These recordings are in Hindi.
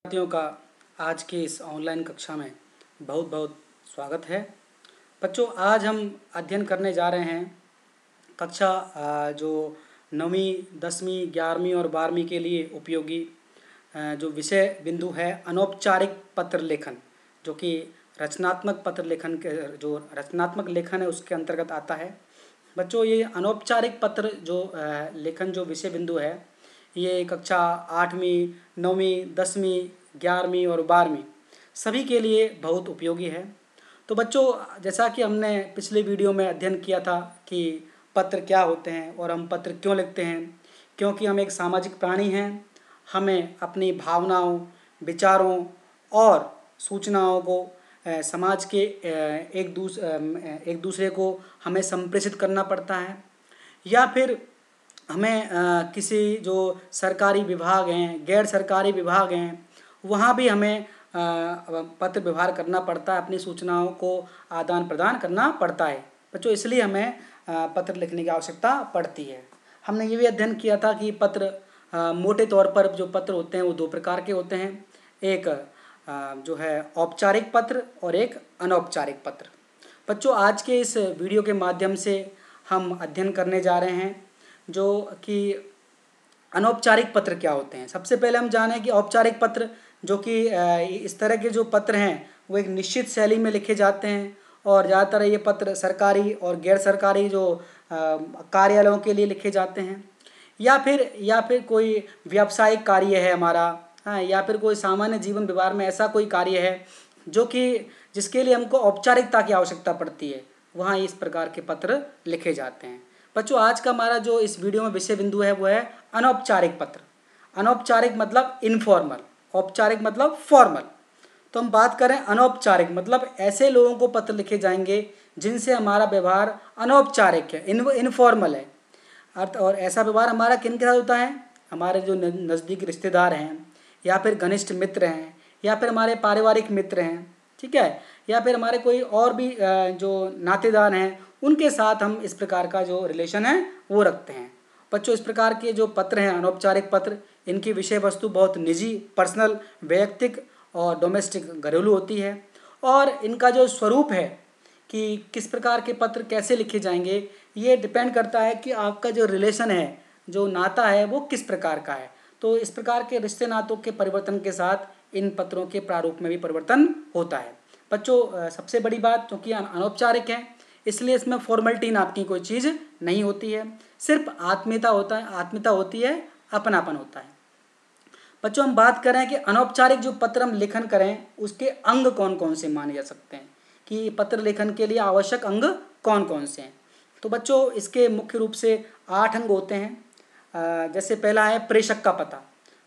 विद्यार्थियों का आज की इस ऑनलाइन कक्षा में बहुत बहुत स्वागत है। बच्चों, आज हम अध्ययन करने जा रहे हैं कक्षा जो 9वीं 10वीं 11वीं और 12वीं के लिए उपयोगी जो विषय बिंदु है अनौपचारिक पत्र लेखन, जो कि रचनात्मक पत्र लेखन के जो रचनात्मक लेखन है उसके अंतर्गत आता है। बच्चों, ये अनौपचारिक पत्र जो लेखन जो विषय बिंदु है, ये कक्षा 8वीं 9वीं 10वीं 11वीं और 12वीं सभी के लिए बहुत उपयोगी है। तो बच्चों, जैसा कि हमने पिछले वीडियो में अध्ययन किया था कि पत्र क्या होते हैं और हम पत्र क्यों लिखते हैं, क्योंकि हम एक सामाजिक प्राणी हैं। हमें अपनी भावनाओं, विचारों और सूचनाओं को समाज के एक दूसरे को हमें संप्रेषित करना पड़ता है, या फिर हमें किसी जो सरकारी विभाग हैं, गैर सरकारी विभाग हैं, वहाँ भी हमें पत्र व्यवहार करना पड़ता है, अपनी सूचनाओं को आदान प्रदान करना पड़ता है। बच्चों, इसलिए हमें पत्र लिखने की आवश्यकता पड़ती है। हमने ये भी अध्ययन किया था कि पत्र मोटे तौर पर जो पत्र होते हैं वो दो प्रकार के होते हैं, एक जो है औपचारिक पत्र और एक अनौपचारिक पत्र। बच्चों, आज के इस वीडियो के माध्यम से हम अध्ययन करने जा रहे हैं जो कि अनौपचारिक पत्र क्या होते हैं। सबसे पहले हम जानें कि औपचारिक पत्र जो कि इस तरह के जो पत्र हैं वो एक निश्चित शैली में लिखे जाते हैं, और ज़्यादातर ये पत्र सरकारी और गैर सरकारी जो कार्यालयों के लिए लिखे जाते हैं, या फिर कोई व्यावसायिक कार्य है हमारा, हाँ, या फिर कोई सामान्य जीवन व्यवहार में ऐसा कोई कार्य है जो कि जिसके लिए हमको औपचारिकता की आवश्यकता पड़ती है, वहाँ इस प्रकार के पत्र लिखे जाते हैं। बच्चों, आज का हमारा जो इस वीडियो में विषय बिंदु है वो है अनौपचारिक पत्र। अनौपचारिक मतलब इनफॉर्मल, औपचारिक मतलब फॉर्मल। तो हम बात करें अनौपचारिक मतलब ऐसे लोगों को पत्र लिखे जाएंगे जिनसे हमारा व्यवहार अनौपचारिक है, इनफॉर्मल है। अर्थ और ऐसा व्यवहार हमारा किन के साथ होता है? हमारे जो नज़दीक रिश्तेदार हैं, या फिर घनिष्ठ मित्र हैं, या फिर हमारे पारिवारिक मित्र हैं, ठीक है, या फिर हमारे कोई और भी जो नातेदार हैं, उनके साथ हम इस प्रकार का जो रिलेशन है वो रखते हैं। बच्चों, इस प्रकार के जो पत्र हैं अनौपचारिक पत्र, इनकी विषय वस्तु बहुत निजी, पर्सनल, वैयक्तिक और डोमेस्टिक, घरेलू होती है, और इनका जो स्वरूप है कि किस प्रकार के पत्र कैसे लिखे जाएंगे, ये डिपेंड करता है कि आपका जो रिलेशन है, जो नाता है, वो किस प्रकार का है। तो इस प्रकार के रिश्ते नातों के परिवर्तन के साथ इन पत्रों के प्रारूप में भी परिवर्तन होता है। बच्चों, सबसे बड़ी बात, क्योंकि अनौपचारिक है इसलिए इसमें फॉर्मेलिटी नाम की कोई चीज़ नहीं होती है, सिर्फ आत्मीयता होती है, अपनापन होता है। बच्चों, हम बात करें कि अनौपचारिक जो पत्र हम लेखन करें उसके अंग कौन कौन से माने जा सकते हैं, कि पत्र लेखन के लिए आवश्यक अंग कौन कौन से हैं। तो बच्चों, इसके मुख्य रूप से 8 अंग होते हैं। जैसे पहला है प्रेषक का पता,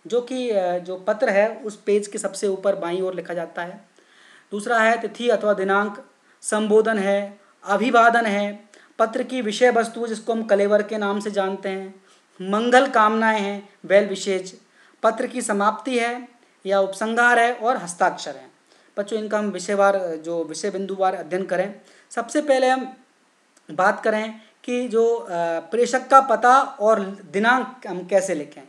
जो कि जो पत्र है उस पेज के सबसे ऊपर बाईं ओर लिखा जाता है। दूसरा है तिथि अथवा दिनांक, संबोधन है, अभिवादन है, पत्र की विषय वस्तु जिसको हम कलेवर के नाम से जानते हैं, मंगल कामनाएं हैं, वेल विशेज, पत्र की समाप्ति है या उपसंहार है, और हस्ताक्षर है। बच्चों, इनका हम विषय बिंदुवार अध्ययन करें। सबसे पहले हम बात करें कि जो प्रेषक का पता और दिनांक हम कैसे लिखें।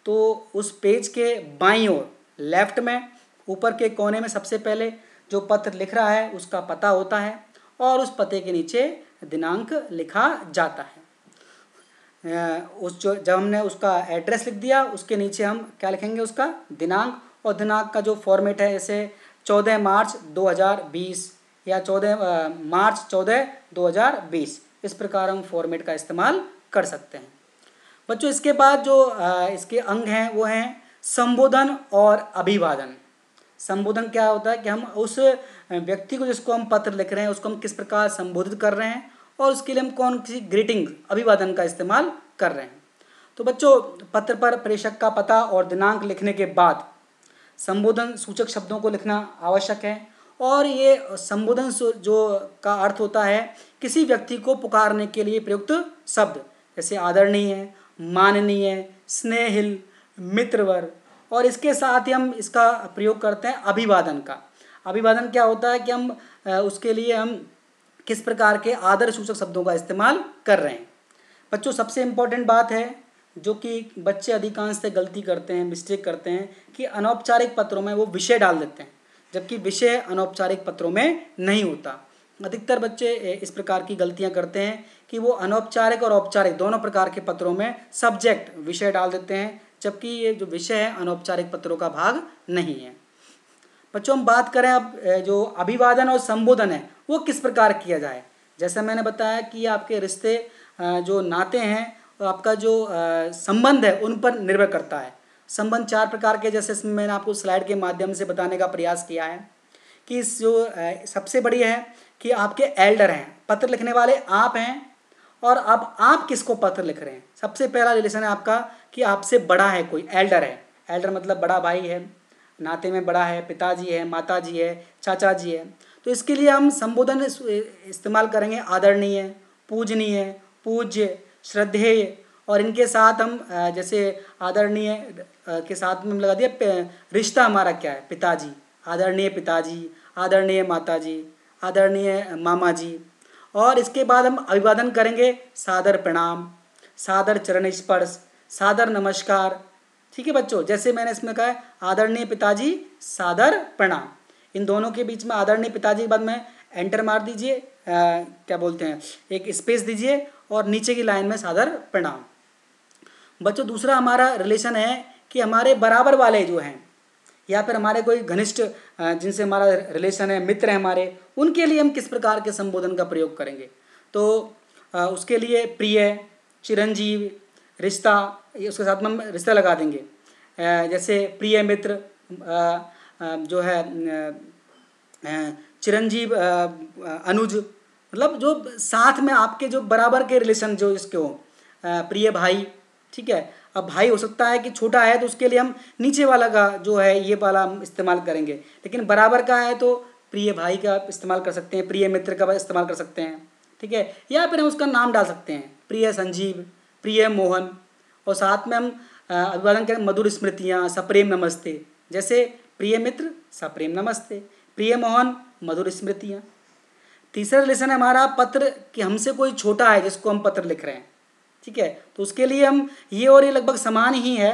तो उस पेज के बाईं ओर लेफ्ट में ऊपर के कोने में सबसे पहले जो पत्र लिख रहा है उसका पता होता है, और उस पते के नीचे दिनांक लिखा जाता है। जब हमने उसका एड्रेस लिख दिया, उसके नीचे हम क्या लिखेंगे? उसका दिनांक, और दिनांक का जो फॉर्मेट है, जैसे 14 मार्च 2020 या 14 मार्च 2020, इस प्रकार हम फॉर्मेट का इस्तेमाल कर सकते हैं। बच्चों, इसके बाद जो इसके अंग हैं वो हैं संबोधन और अभिवादन। संबोधन क्या होता है कि हम उस व्यक्ति को जिसको हम पत्र लिख रहे हैं उसको हम किस प्रकार संबोधित कर रहे हैं, और उसके लिए हम कौन सी ग्रीटिंग, अभिवादन का इस्तेमाल कर रहे हैं। तो बच्चों, पत्र पर प्रेषक का पता और दिनांक लिखने के बाद संबोधन सूचक शब्दों को लिखना आवश्यक है, और ये संबोधन जो का अर्थ होता है किसी व्यक्ति को पुकारने के लिए प्रयुक्त शब्द, जैसे आदरणीय, माननीय, स्नेहिल, मित्रवर, और इसके साथ ही हम इसका प्रयोग करते हैं अभिवादन का। अभिवादन क्या होता है कि हम उसके लिए हम किस प्रकार के आदर सूचक शब्दों का इस्तेमाल कर रहे हैं। बच्चों, सबसे इम्पोर्टेंट बात है जो कि बच्चे अधिकांश से गलती करते हैं, मिस्टेक करते हैं कि अनौपचारिक पत्रों में वो विषय डाल देते हैं, जबकि विषय अनौपचारिक पत्रों में नहीं होता। अधिकतर बच्चे इस प्रकार की गलतियां करते हैं कि वो अनौपचारिक और औपचारिक दोनों प्रकार के पत्रों में सब्जेक्ट विषय डाल देते हैं, जबकि ये जो विषय है अनौपचारिक पत्रों का भाग नहीं है। बच्चों हम बात करें अब जो अभिवादन और संबोधन है वो किस प्रकार किया जाए। जैसे मैंने बताया कि आपके रिश्ते जो नाते हैं और आपका जो संबंध है उन पर निर्भर करता है। संबंध 4 प्रकार के, जैसे इसमें मैंने आपको स्लाइड के माध्यम से बताने का प्रयास किया है कि जो सबसे बड़ी है कि आपके एल्डर हैं, पत्र लिखने वाले आप हैं और अब आप किसको पत्र लिख रहे हैं। सबसे पहला रिलेशन है आपका कि आपसे बड़ा है कोई, एल्डर है। एल्डर मतलब बड़ा भाई है, नाते में बड़ा है, पिताजी है, माताजी है, चाचा जी है। तो इसके लिए हम संबोधन इस्तेमाल करेंगे आदरणीय, पूजनीय, पूज्य, श्रद्धेय, और इनके साथ हम जैसे आदरणीय के साथ में हम लगा दिया रिश्ता हमारा क्या है, पिताजी, आदरणीय पिताजी, आदरणीय माताजी, आदरणीय मामा जी। और इसके बाद हम अभिवादन करेंगे सादर प्रणाम, सादर चरण स्पर्श, सादर नमस्कार। ठीक है बच्चों, जैसे मैंने इसमें कहा है आदरणीय पिताजी सादर प्रणाम, इन दोनों के बीच में आदरणीय पिताजी के बाद में एंटर मार दीजिए, क्या बोलते हैं, एक स्पेस दीजिए और नीचे की लाइन में सादर प्रणाम। बच्चों दूसरा हमारा रिलेशन है कि हमारे बराबर वाले जो हैं या फिर हमारे कोई घनिष्ठ जिनसे हमारा रिलेशन है, मित्र हैं हमारे, उनके लिए हम किस प्रकार के संबोधन का प्रयोग करेंगे। तो उसके लिए प्रिय, चिरंजीव, रिश्ता, ये उसके साथ में हम रिश्ता लगा देंगे। जैसे प्रिय मित्र जो है, चिरंजीव अनुज, मतलब जो साथ में आपके जो बराबर के रिलेशन जो इसके हो, प्रिय भाई। ठीक है, अब भाई हो सकता है कि छोटा है तो उसके लिए हम नीचे वाला का जो है ये वाला हम इस्तेमाल करेंगे, लेकिन बराबर का है तो प्रिय भाई का इस्तेमाल कर सकते हैं, प्रिय मित्र का इस्तेमाल कर सकते हैं। ठीक है, या फिर हम उसका नाम डाल सकते हैं, प्रिय संजीव, प्रिय मोहन, और साथ में हम अभिवादन करें मधुर स्मृतियाँ, सप्रेम नमस्ते। जैसे प्रिय मित्र सप्रेम नमस्ते, प्रिय मोहन मधुर स्मृतियाँ। तीसरा रिलेशन है हमारा पत्र, कि हमसे कोई छोटा है जिसको हम पत्र लिख रहे हैं। ठीक है, तो उसके लिए हम ये और ये लगभग समान ही है।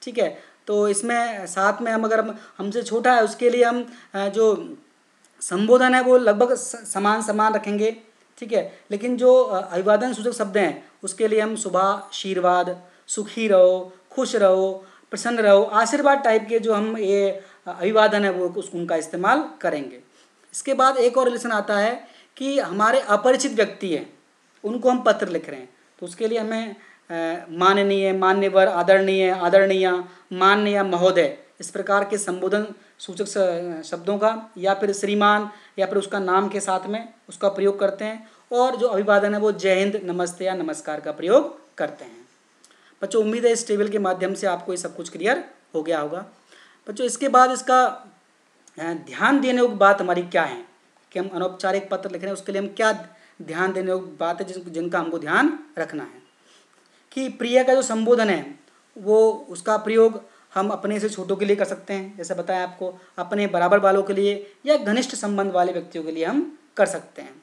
ठीक है, तो इसमें साथ में हम अगर हमसे छोटा है उसके लिए हम जो संबोधन है वो लगभग समान समान रखेंगे। ठीक है, लेकिन जो अभिवादन सूचक शब्द हैं उसके लिए हम शुभा आशीर्वाद, सुखी रहो, खुश रहो, प्रसन्न रहो, आशीर्वाद टाइप के जो हम ये अभिवादन है वो उनका इस्तेमाल करेंगे। इसके बाद एक और रिलेशन आता है कि हमारे अपरिचित व्यक्ति हैं उनको हम पत्र लिख रहे हैं, तो उसके लिए हमें माननीय, मान्यवर, आदरणीय, आदरणीय, मान्य, महोदय, इस प्रकार के संबोधन सूचक शब्दों का या फिर श्रीमान या फिर उसका नाम के साथ में उसका प्रयोग करते हैं। और जो अभिवादन है वो जय हिंद, नमस्ते या नमस्कार का प्रयोग करते हैं। बच्चों उम्मीद है इस टेबल के माध्यम से आपको ये सब कुछ क्लियर हो गया होगा। बच्चों इसके बाद इसका ध्यान देने योग्य बात हमारी क्या है कि हम अनौपचारिक पत्र लिख रहे हैं, उसके लिए हम क्या ध्यान देने योग्य बात है जिनका हमको ध्यान रखना है। कि प्रिय का जो संबोधन है वो उसका प्रयोग हम अपने से छोटों के लिए कर सकते हैं, जैसे बताया आपको, अपने बराबर वालों के लिए या घनिष्ठ संबंध वाले व्यक्तियों के लिए हम कर सकते हैं।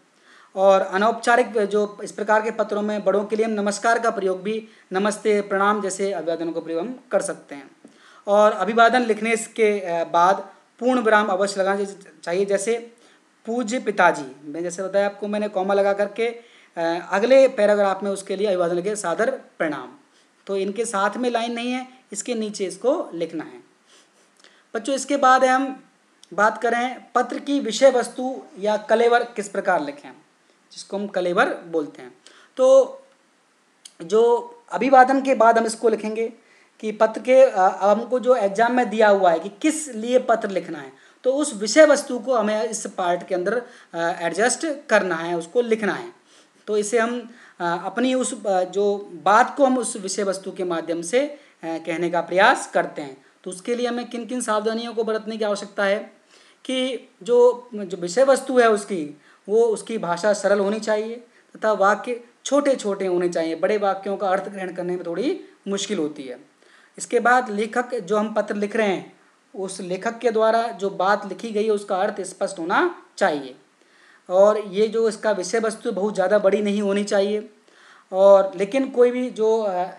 और अनौपचारिक जो इस प्रकार के पत्रों में बड़ों के लिए हम नमस्कार का प्रयोग भी, नमस्ते, प्रणाम जैसे अभिवादनों का प्रयोग हम कर सकते हैं। और अभिवादन लिखने के बाद पूर्ण विराम अवश्य लगाना चाहिए, जैसे पूज्य पिताजी, मैं जैसे बताया आपको मैंने कॉमा लगा करके अगले पैराग्राफ में उसके लिए अभिवादन लिखे सादर प्रणाम। तो इनके साथ में लाइन नहीं है, इसके नीचे इसको लिखना है। बच्चों इसके बाद हम बात करें पत्र की विषय वस्तु या कलेवर किस प्रकार लिखें, जिसको हम कलेवर बोलते हैं। तो जो अभिवादन के बाद हम इसको लिखेंगे कि पत्र के हमको जो एग्जाम में दिया हुआ है कि किस लिए पत्र लिखना है, तो उस विषय वस्तु को हमें इस पार्ट के अंदर एडजस्ट करना है, उसको लिखना है। तो इसे हम अपनी उस जो बात को हम उस विषय वस्तु के माध्यम से कहने का प्रयास करते हैं। तो उसके लिए हमें किन किन सावधानियों को बरतने की आवश्यकता है कि जो विषय वस्तु है वो उसकी भाषा सरल होनी चाहिए तथा वाक्य छोटे छोटे होने चाहिए, बड़े वाक्यों का अर्थ ग्रहण करने में थोड़ी मुश्किल होती है। इसके बाद लेखक जो हम पत्र लिख रहे हैं उस लेखक के द्वारा जो बात लिखी गई है उसका अर्थ स्पष्ट होना चाहिए, और ये जो इसका विषय वस्तु बहुत ज़्यादा बड़ी नहीं होनी चाहिए। और लेकिन कोई भी जो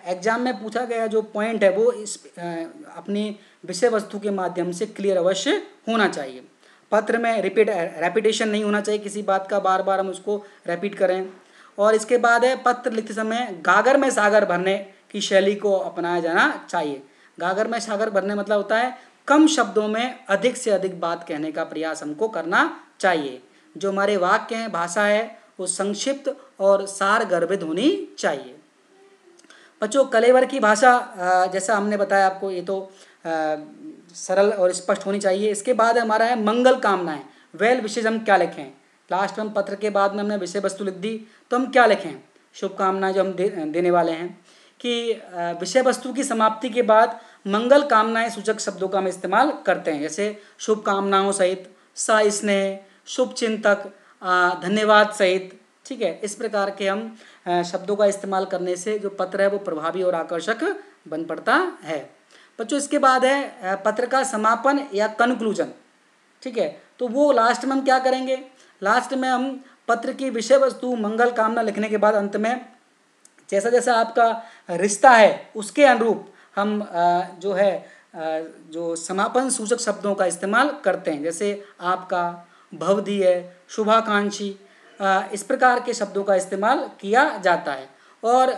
एग्ज़ाम में पूछा गया जो पॉइंट है वो इस अपनी विषय वस्तु के माध्यम से क्लियर अवश्य होना चाहिए। पत्र में रेपिटेशन नहीं होना चाहिए, किसी बात का बार बार हम उसको रेपीट करें। और इसके बाद है पत्र लिखते समय गागर में सागर भरने की शैली को अपनाया जाना चाहिए। गागर में सागर भरने मतलब होता है कम शब्दों में अधिक से अधिक बात कहने का प्रयास हमको करना चाहिए। जो हमारे वाक्य हैं, भाषा है, वो संक्षिप्त और सार गर्भित होनी चाहिए। बच्चों कलेवर की भाषा जैसा हमने बताया आपको, ये तो सरल और स्पष्ट होनी चाहिए। इसके बाद हमारा है मंगल कामनाएं। वेल विशेष हम क्या लिखें? लास्ट में हम पत्र के बाद में हमने विषय वस्तु लिख दी, तो हम क्या लिखें? शुभकामनाएं जो हम देने वाले हैं कि विषय वस्तु की समाप्ति के बाद मंगल कामनाएं सूचक शब्दों का हम इस्तेमाल करते हैं, जैसे शुभकामनाओं सहित, सस्नेह, शुभ चिंतक, धन्यवाद सहित। ठीक है, इस प्रकार के हम शब्दों का इस्तेमाल करने से जो पत्र है वो प्रभावी और आकर्षक बन पड़ता है। बच्चों इसके बाद है पत्र का समापन या कंक्लूजन। ठीक है, तो वो लास्ट में हम क्या करेंगे? लास्ट में हम पत्र की विषय वस्तु मंगल कामना लिखने के बाद अंत में जैसा जैसा आपका रिश्ता है उसके अनुरूप हम जो है जो समापन सूचक शब्दों का इस्तेमाल करते हैं, जैसे आपका, भवदीय, शुभाकांक्षी, इस प्रकार के शब्दों का इस्तेमाल किया जाता है। और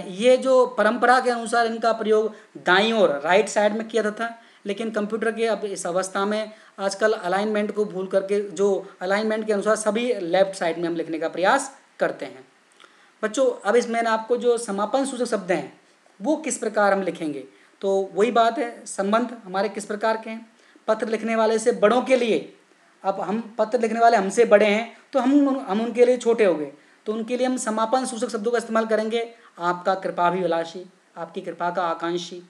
ये जो परंपरा के अनुसार इनका प्रयोग दाईं ओर राइट साइड में किया जाता था, लेकिन कंप्यूटर के अब इस अवस्था में आजकल अलाइनमेंट को भूल करके जो अलाइनमेंट के अनुसार सभी लेफ्ट साइड में हम लिखने का प्रयास करते हैं। बच्चों अब इसमें आपको जो समापन सूचक शब्द हैं वो किस प्रकार हम लिखेंगे, तो वही बात है, संबंध हमारे किस प्रकार के हैं। पत्र लिखने वाले से बड़ों के लिए, अब हम पत्र लिखने वाले हमसे बड़े हैं तो हम उनके लिए छोटे हो गए, तो उनके लिए हम समापन सूचक शब्दों का इस्तेमाल करेंगे। आपका कृपाभिलाषी, आपकी कृपा का आकांक्षी,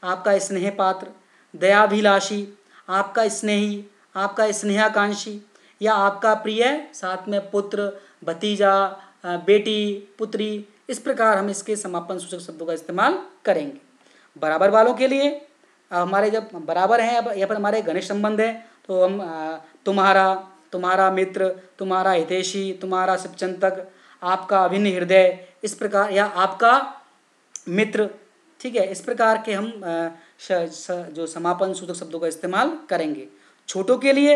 आपका स्नेह पात्र, दयाभिलाषी, आपका स्नेही, आपका स्नेहाकांक्षी, या आपका प्रिय, साथ में पुत्र, भतीजा, बेटी, पुत्री, इस प्रकार हम इसके समापन सूचक शब्दों का इस्तेमाल करेंगे। बराबर वालों के लिए हमारे जब बराबर हैं, अब यहाँ पर हमारे घनिष्ठ संबंध है, तो हम तुम्हारा, तुम्हारा मित्र, तुम्हारा हितैषी, तुम्हारा शुभचिंतक, आपका अभिन्न हृदय, इस प्रकार, या आपका मित्र। ठीक है, इस प्रकार के हम जो समापन सूचक शब्दों का इस्तेमाल करेंगे। छोटों के लिए,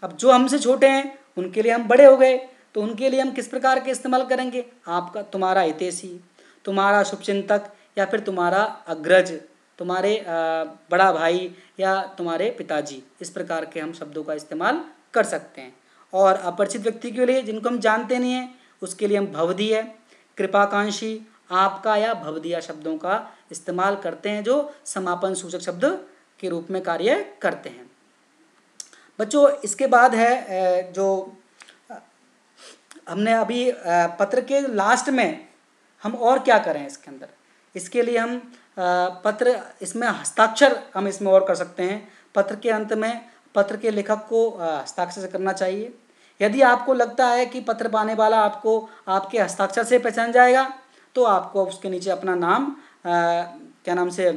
अब जो हमसे छोटे हैं उनके लिए हम बड़े हो गए, तो उनके लिए हम किस प्रकार के इस्तेमाल करेंगे? आपका, तुम्हारा हितैषी, तुम्हारा शुभचिंतक, या फिर तुम्हारा अग्रज, तुम्हारे बड़ा भाई, या तुम्हारे पिताजी, इस प्रकार के हम शब्दों का इस्तेमाल कर सकते हैं। और अपरिचित व्यक्ति के लिए, जिनको हम जानते नहीं हैं, उसके लिए हम भवदीय, कृपाकांक्षी, आपका या भवदीय शब्दों का इस्तेमाल करते हैं, जो समापन सूचक शब्द के रूप में कार्य करते हैं। बच्चों इसके बाद है जो हमने अभी पत्र के लास्ट में हम और क्या करें इसके अंदर, इसके लिए हम पत्र, इसमें हस्ताक्षर हम इसमें और कर सकते हैं। पत्र के अंत में पत्र के लेखक को हस्ताक्षर करना चाहिए। यदि आपको लगता है कि पत्र पाने वाला आपको आपके हस्ताक्षर से पहचान जाएगा, तो आपको उसके नीचे अपना नाम क्या नाम से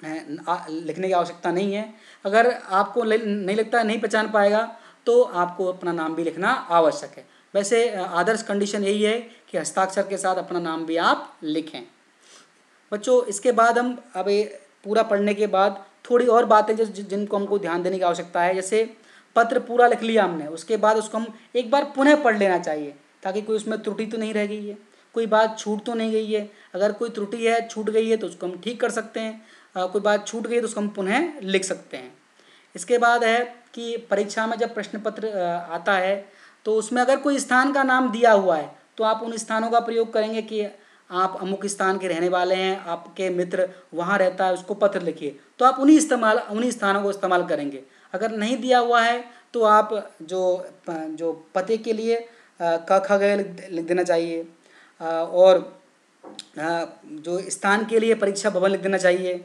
लिखने की आवश्यकता नहीं है। अगर आपको नहीं लगता है, नहीं पहचान पाएगा, तो आपको अपना नाम भी लिखना आवश्यक है। वैसे आदर्श कंडीशन यही है कि हस्ताक्षर के साथ अपना नाम भी आप लिखें। बच्चों इसके बाद हम अब पूरा पढ़ने के बाद थोड़ी और बातें जिनको हमको ध्यान देने की आवश्यकता है, जैसे पत्र पूरा लिख लिया हमने, उसके बाद उसको हम एक बार पुनः पढ़ लेना चाहिए, ताकि कोई उसमें त्रुटि तो नहीं रह गई है, कोई बात छूट तो नहीं गई है। अगर कोई त्रुटि है, छूट गई है, तो उसको हम ठीक कर सकते हैं। कोई बात छूट गई तो उसको हम पुनः लिख सकते हैं। इसके बाद है कि परीक्षा में जब प्रश्न पत्र आता है, तो उसमें अगर कोई स्थान का नाम दिया हुआ है, तो आप उन स्थानों का प्रयोग करेंगे कि आप अमुक स्थान के रहने वाले हैं, आपके मित्र वहाँ रहता है, उसको पत्र लिखिए, तो आप उन्हीं स्थानों को इस्तेमाल करेंगे। अगर नहीं दिया हुआ है तो आप जो पते के लिए क ख ग लिख देना चाहिए, और जो स्थान के लिए परीक्षा भवन लिख देना चाहिए,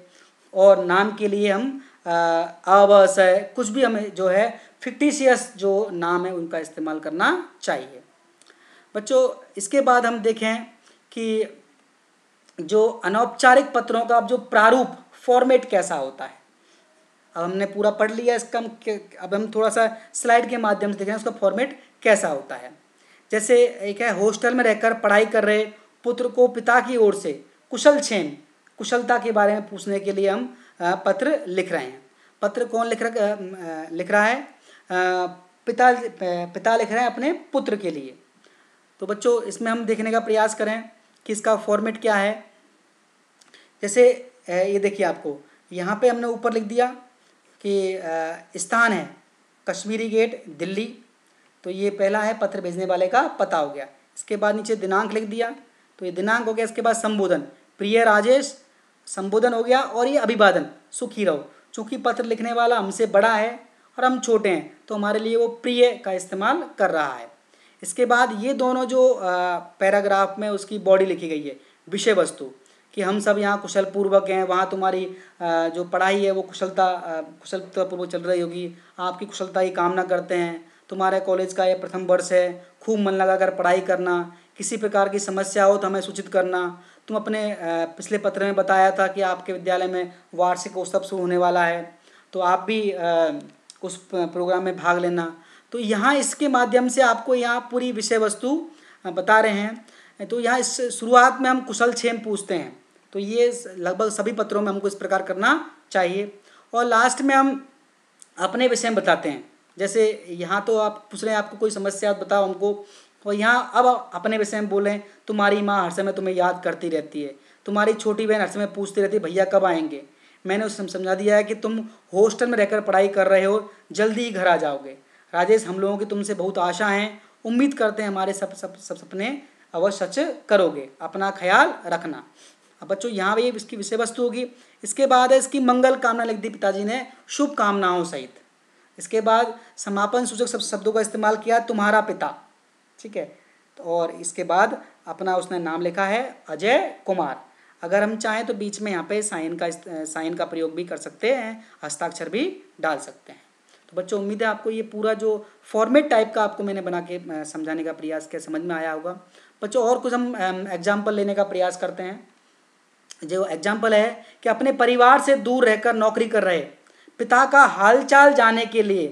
और नाम के लिए हम अवसर, कुछ भी हमें जो है फिक्टिशियस जो नाम है उनका इस्तेमाल करना चाहिए। बच्चों इसके बाद हम देखें कि जो अनौपचारिक पत्रों का जो प्रारूप, फॉर्मेट कैसा होता है। अब हमने पूरा पढ़ लिया इसका, अब हम थोड़ा सा स्लाइड के माध्यम से देखें उसका फॉर्मेट कैसा होता है। जैसे एक है हॉस्टल में रहकर पढ़ाई कर रहे पुत्र को पिता की ओर से कुशल क्षेम, कुशलता के बारे में पूछने के लिए हम पत्र लिख रहे हैं। पत्र कौन लिख रहा है? पिता लिख रहे हैं अपने पुत्र के लिए। तो बच्चों इसमें हम देखने का प्रयास करें कि इसका फॉर्मेट क्या है। जैसे ये देखिए, आपको यहाँ पे हमने ऊपर लिख दिया कि स्थान है कश्मीरी गेट दिल्ली, तो ये पहला है पत्र भेजने वाले का पता हो गया। इसके बाद नीचे दिनांक लिख दिया, तो ये दिनांक हो गया। इसके बाद संबोधन, प्रिय राजेश, संबोधन हो गया। और ये अभिवादन, सुखी रहो। चूँकि पत्र लिखने वाला हमसे बड़ा है और हम छोटे हैं, तो हमारे लिए वो प्रिय का इस्तेमाल कर रहा है। इसके बाद ये दोनों जो पैराग्राफ में उसकी बॉडी लिखी गई है, विषय वस्तु, कि हम सब यहाँ कुशल पूर्वक हैं, वहाँ तुम्हारी जो पढ़ाई है वो कुशलतापूर्वक चल रही होगी, आपकी कुशलता की कामना करते हैं, तुम्हारे कॉलेज का ये प्रथम वर्ष है, खूब मन लगाकर पढ़ाई करना, किसी प्रकार की समस्या हो तो हमें सूचित करना। तुम अपने पिछले पत्र में बताया था कि आपके विद्यालय में वार्षिक उत्सव शुरू होने वाला है, तो आप भी उस प्रोग्राम में भाग लेना। तो यहाँ इसके माध्यम से आपको यहाँ पूरी विषय वस्तु बता रहे हैं। तो यहाँ इस शुरुआत में हम कुशल क्षेम पूछते हैं, तो ये लगभग सभी पत्रों में हमको इस प्रकार करना चाहिए। और लास्ट में हम अपने विषय में बताते हैं। जैसे यहाँ तो आप पूछ रहे हैं आपको कोई समस्या बताओ हमको, और यहाँ अब अपने विषय में बोलें, तुम्हारी माँ हर समय तुम्हें याद करती रहती है, तुम्हारी छोटी बहन हर समय पूछती रहती है भैया कब आएंगे। मैंने उसे समझा दिया है कि तुम हॉस्टल में रहकर पढ़ाई कर रहे हो, जल्दी ही घर आ जाओगे। राजेश, हम लोगों की तुमसे बहुत आशा हैं, उम्मीद करते हैं हमारे सब सपने अवश्य सच करोगे, अपना ख्याल रखना। अब बच्चों यहाँ भी इसकी विषय वस्तु होगी। इसके बाद है इसकी मंगल कामना लिख दी पिताजी ने शुभ कामनाओं सहित। इसके बाद समापन सूचक शब्दों का इस्तेमाल किया, तुम्हारा पिता, ठीक है। तो और इसके बाद अपना उसने नाम लिखा है अजय कुमार। अगर हम चाहें तो बीच में यहाँ पे साइन का प्रयोग भी कर सकते हैं, हस्ताक्षर भी डाल सकते हैं। तो बच्चों उम्मीद है आपको ये पूरा जो फॉर्मेट टाइप का आपको मैंने बना के समझाने का प्रयास किया, समझ में आया होगा। बच्चों और कुछ हम एग्जाम्पल लेने का प्रयास करते हैं। जो एग्जाम्पल है कि अपने परिवार से दूर रहकर नौकरी कर रहे पिता का हालचाल जानने के लिए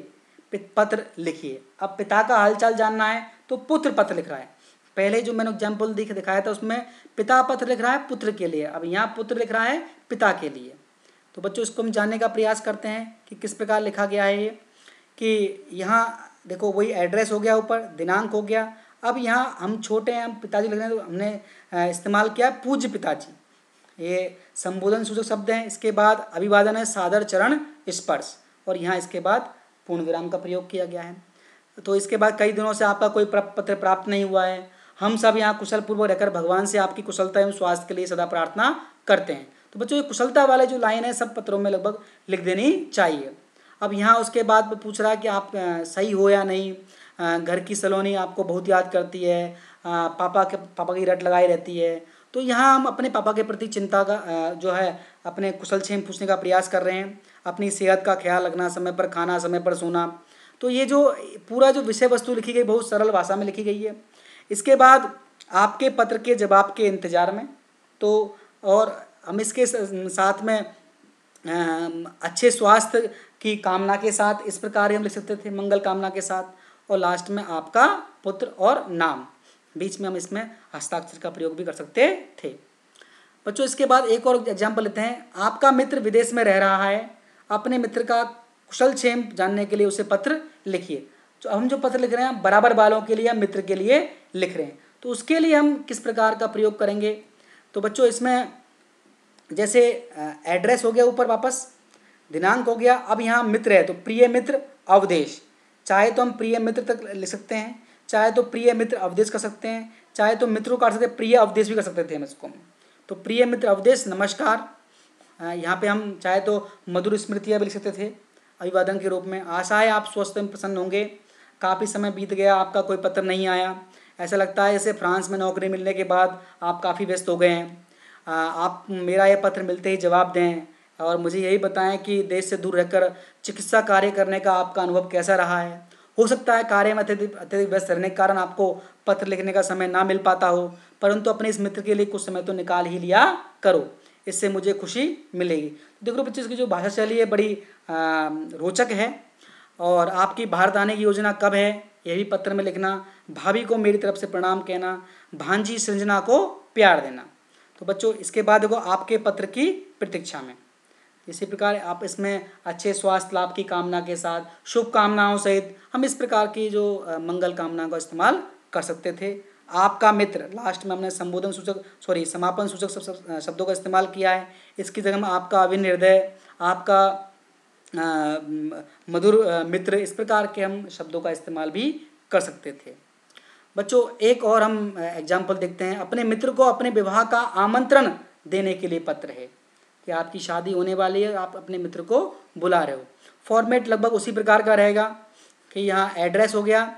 पत्र लिखिए। अब पिता का हालचाल जानना है तो पुत्र पत्र लिख रहा है। पहले जो मैंने एग्जाम्पल दिखाया था उसमें पिता पत्र लिख रहा है पुत्र के लिए, अब यहाँ पुत्र लिख रहा है पिता के लिए। तो बच्चों इसको हम जानने का प्रयास करते हैं कि किस प्रकार लिखा गया है ये। कि यहाँ देखो वही एड्रेस हो गया, ऊपर दिनांक हो गया। अब यहाँ हम छोटे हैं, हम पिताजी लिख रहे हैं, तो हमने इस्तेमाल किया पूज्य पिताजी, ये संबोधन सूचक शब्द हैं। इसके बाद अभिवादन है सादर चरण स्पर्श, और यहाँ इसके बाद पूर्ण विराम का प्रयोग किया गया है। तो इसके बाद कई दिनों से आपका कोई पत्र प्राप्त नहीं हुआ है, हम सब यहाँ कुशल पूर्वक रहकर भगवान से आपकी कुशलता एवं स्वास्थ्य के लिए सदा प्रार्थना करते हैं। तो बच्चों ये कुशलता वाले जो लाइन है सब पत्रों में लगभग लिख देनी चाहिए। अब यहाँ उसके बाद पूछ रहा है कि आप सही हो या नहीं, घर की सलोनी आपको बहुत याद करती है, पापा की रट लगाई रहती है। तो यहाँ हम अपने पापा के प्रति चिंता का जो है अपने कुशल क्षेम पूछने का प्रयास कर रहे हैं। अपनी सेहत का ख्याल रखना, समय पर खाना, समय पर सोना। तो ये जो पूरा जो विषय वस्तु लिखी गई बहुत सरल भाषा में लिखी गई है। इसके बाद आपके पत्र के जवाब के इंतज़ार में, तो और हम इसके साथ में अच्छे स्वास्थ्य की कामना के साथ इस प्रकार हम लिख सकते थे, मंगल कामना के साथ। और लास्ट में आपका पुत्र और नाम, बीच में हम इसमें हस्ताक्षर का प्रयोग भी कर सकते थे। बच्चों इसके बाद एक और एग्जाम्पल लेते हैं। आपका मित्र विदेश में रह रहा है, अपने मित्र का कुशल क्षेम जानने के लिए उसे पत्र लिखिए। तो हम जो पत्र लिख रहे हैं बराबर वालों के लिए, मित्र के लिए लिख रहे हैं, तो उसके लिए हम किस प्रकार का प्रयोग करेंगे। तो बच्चों इसमें जैसे एड्रेस हो गया ऊपर, वापस दिनांक हो गया। अब यहाँ मित्र है तो प्रिय मित्र अवधेश, चाहे तो हम प्रिय मित्र तक लिख सकते हैं, चाहे तो प्रिय मित्र अवधेश कर सकते हैं, चाहे तो मित्र को काट सकते हैं, प्रिय अवधेश भी कर सकते थे हम इसको। तो प्रिय मित्र अवधेश नमस्कार, यहाँ पे हम चाहे तो मधुर स्मृतियाँ भी लिख सकते थे अभिवादन के रूप में। आशा है आप स्वस्थ एवं प्रसन्न होंगे, काफ़ी समय बीत गया आपका कोई पत्र नहीं आया, ऐसा लगता है जैसे फ्रांस में नौकरी मिलने के बाद आप काफ़ी व्यस्त हो गए हैं। आप मेरा यह पत्र मिलते ही जवाब दें और मुझे यही बताएं कि देश से दूर रहकर चिकित्सा कार्य करने का आपका अनुभव कैसा रहा है। हो सकता है कार्य में अत्यधिक व्यस्त रहने के कारण आपको पत्र लिखने का समय ना मिल पाता हो, परंतु अपने इस मित्र के लिए कुछ समय तो निकाल ही लिया करो, इससे मुझे खुशी मिलेगी। देखो बच्चों इसकी जो भाषा शैली है बड़ी रोचक है। और आपकी भारत आने की योजना कब है यह भी पत्र में लिखना। भाभी को मेरी तरफ से प्रणाम कहना, भांजी सृंजना को प्यार देना। तो बच्चों इसके बाद देखो आपके पत्र की प्रतीक्षा में। इसी प्रकार आप इसमें अच्छे स्वास्थ्य लाभ की कामना के साथ शुभकामनाओं सहित हम इस प्रकार की जो मंगल कामना का इस्तेमाल कर सकते थे। आपका मित्र, लास्ट में हमने संबोधन सूचक समापन सूचक शब्दों का इस्तेमाल किया है। इसकी जगह हम आपका अभिन्न हृदय, आपका मधुर मित्र, इस प्रकार के हम शब्दों का इस्तेमाल भी कर सकते थे। बच्चों एक और हम एग्जाम्पल देखते हैं। अपने मित्र को अपने विवाह का आमंत्रण देने के लिए पत्र है कि आपकी शादी होने वाली है, आप अपने मित्र को बुला रहे हो। फॉर्मेट लगभग उसी प्रकार का रहेगा कि यहाँ एड्रेस हो गया,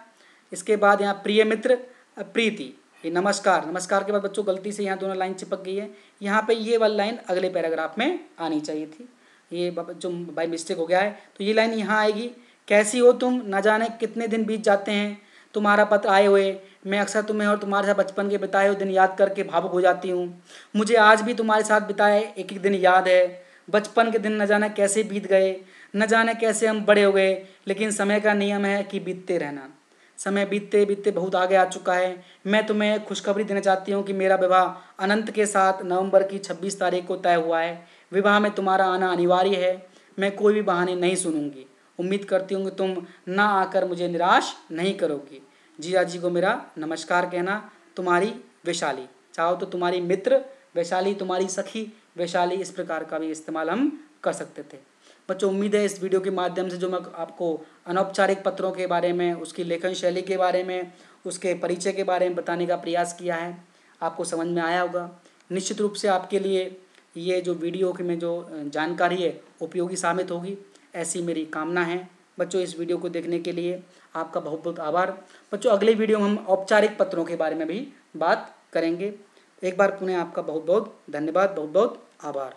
इसके बाद यहाँ प्रिय मित्र प्रीति, ये नमस्कार, नमस्कार के बाद बच्चों गलती से यहाँ दोनों लाइन चिपक गई है, यहाँ पे ये वाली लाइन अगले पैराग्राफ में आनी चाहिए थी, ये जो बाय मिस्टेक हो गया है। तो ये लाइन यहाँ आएगी, कैसी हो तुम, न जाने कितने दिन बीत जाते हैं तुम्हारा पत्र आए हुए, मैं अक्सर तुम्हें और तुम्हारे साथ बचपन के बिताए हुए दिन याद करके भावुक हो जाती हूँ। मुझे आज भी तुम्हारे साथ बिताए एक एक दिन याद है। बचपन के दिन न जाने कैसे बीत गए, न जाने कैसे हम बड़े हो गए, लेकिन समय का नियम है कि बीतते रहना। समय बीतते बीतते बहुत आगे आ चुका है। मैं तुम्हें खुशखबरी देना चाहती हूँ कि मेरा विवाह अनंत के साथ नवंबर की 26 तारीख को तय हुआ है। विवाह में तुम्हारा आना अनिवार्य है। मैं कोई भी बहाने नहीं सुनूंगी। उम्मीद करती हूँ कि तुम ना आकर मुझे निराश नहीं करोगी। जीजा जी को मेरा नमस्कार कहना। तुम्हारी वैशाली। चाहो तो तुम्हारी मित्र वैशाली, तुम्हारी सखी वैशाली, इस प्रकार का भी इस्तेमाल हम कर सकते थे। बच्चों उम्मीद है इस वीडियो के माध्यम से जो मैं आपको अनौपचारिक पत्रों के बारे में, उसकी लेखन शैली के बारे में, उसके परिचय के बारे में बताने का प्रयास किया है, आपको समझ में आया होगा। निश्चित रूप से आपके लिए ये जो वीडियो की में जो जानकारी है उपयोगी साबित होगी, ऐसी मेरी कामना है। बच्चों इस वीडियो को देखने के लिए आपका बहुत बहुत आभार। बच्चों अगले वीडियो में हम औपचारिक पत्रों के बारे में भी बात करेंगे। एक बार पुनः आपका बहुत बहुत धन्यवाद, बहुत बहुत आभार।